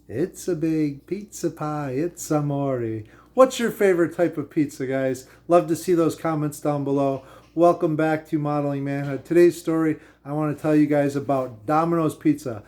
It's a big pizza pie. It's amore. What's your favorite type of pizza, guys? Love to see those comments down below. Welcome back to Modeling Manhood. Today's story, I want to tell you guys about Domino's Pizza.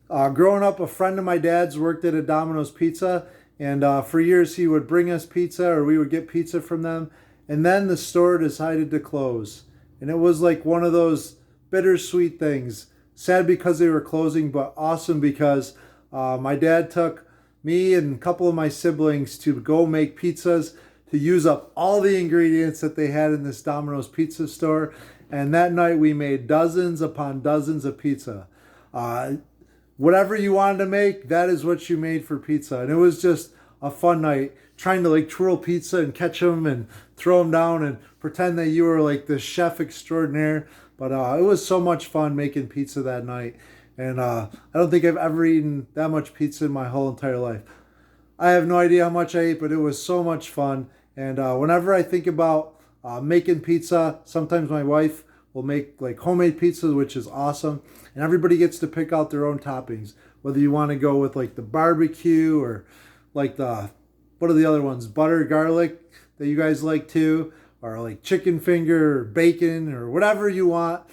Growing up, a friend of my dad's worked at a Domino's Pizza, and for years he would bring us pizza, or we would get pizza from them. And then the store decided to close. And it was like one of those bittersweet things. Sad because they were closing, but awesome because my dad took me and a couple of my siblings to go make pizzas, to use up all the ingredients that they had in this Domino's pizza store. And that night we made dozens upon dozens of pizza. Whatever you wanted to make, that is what you made for pizza. And it was just a fun night trying to like twirl pizza and catch them and throw them down and pretend that you were like the chef extraordinaire. But it was so much fun making pizza that night. And I don't think I've ever eaten that much pizza in my whole entire life. I have no idea how much I ate, but it was so much fun. And whenever I think about making pizza, sometimes my wife will make like homemade pizza, which is awesome. And everybody gets to pick out their own toppings. Whether you want to go with like the barbecue or like what are the other ones? Butter, garlic that you guys like too. Or like chicken finger or bacon or whatever you want.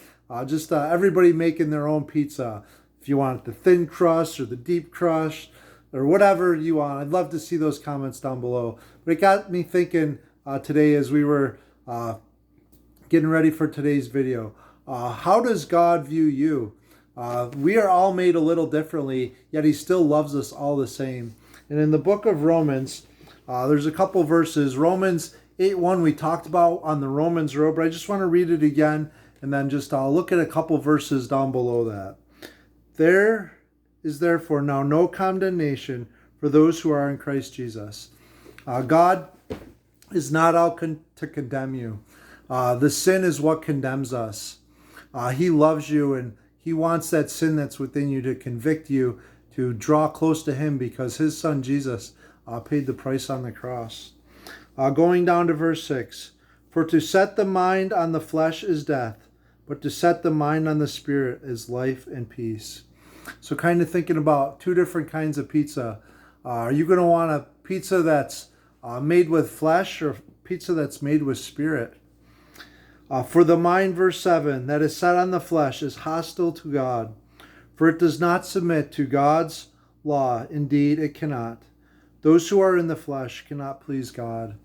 Just everybody making their own pizza. If you want the thin crust or the deep crust or whatever you want. I'd love to see those comments down below. But it got me thinking today as we were getting ready for today's video. How does God view you? We are all made a little differently, yet he still loves us all the same. And in the book of Romans, there's a couple verses. Romans 8:1 we talked about on the Romans road, but I just want to read it again and then just look at a couple verses down below that. There is therefore now no condemnation for those who are in Christ Jesus. God is not out to condemn you. The sin is what condemns us. He loves you and he wants that sin that's within you to convict you, to draw close to him because his son Jesus paid the price on the cross. Going down to verse 6. For to set the mind on the flesh is death, but to set the mind on the spirit is life and peace. So kind of thinking about two different kinds of pizza. Are you going to want a pizza that's made with flesh or pizza that's made with spirit? For the mind, verse 7, that is set on the flesh is hostile to God, for it does not submit to God's law. Indeed, it cannot. Those who are in the flesh cannot please God.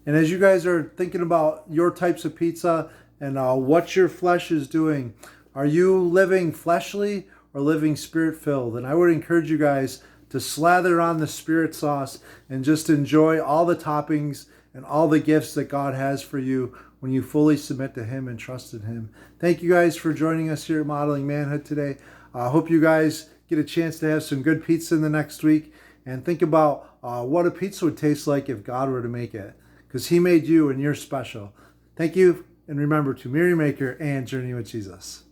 And as you guys are thinking about your types of pizza and what your flesh is doing, are you living fleshly or living spirit-filled? And I would encourage you guys to slather on the spirit sauce and just enjoy all the toppings and all the gifts that God has for you when you fully submit to him and trust in him. Thank you guys for joining us here at Modeling Manhood today. I hope you guys get a chance to have some good pizza in the next week and think about what a pizza would taste like if God were to make it, because he made you and you're special. Thank you, and remember to mirror your maker and journey with Jesus.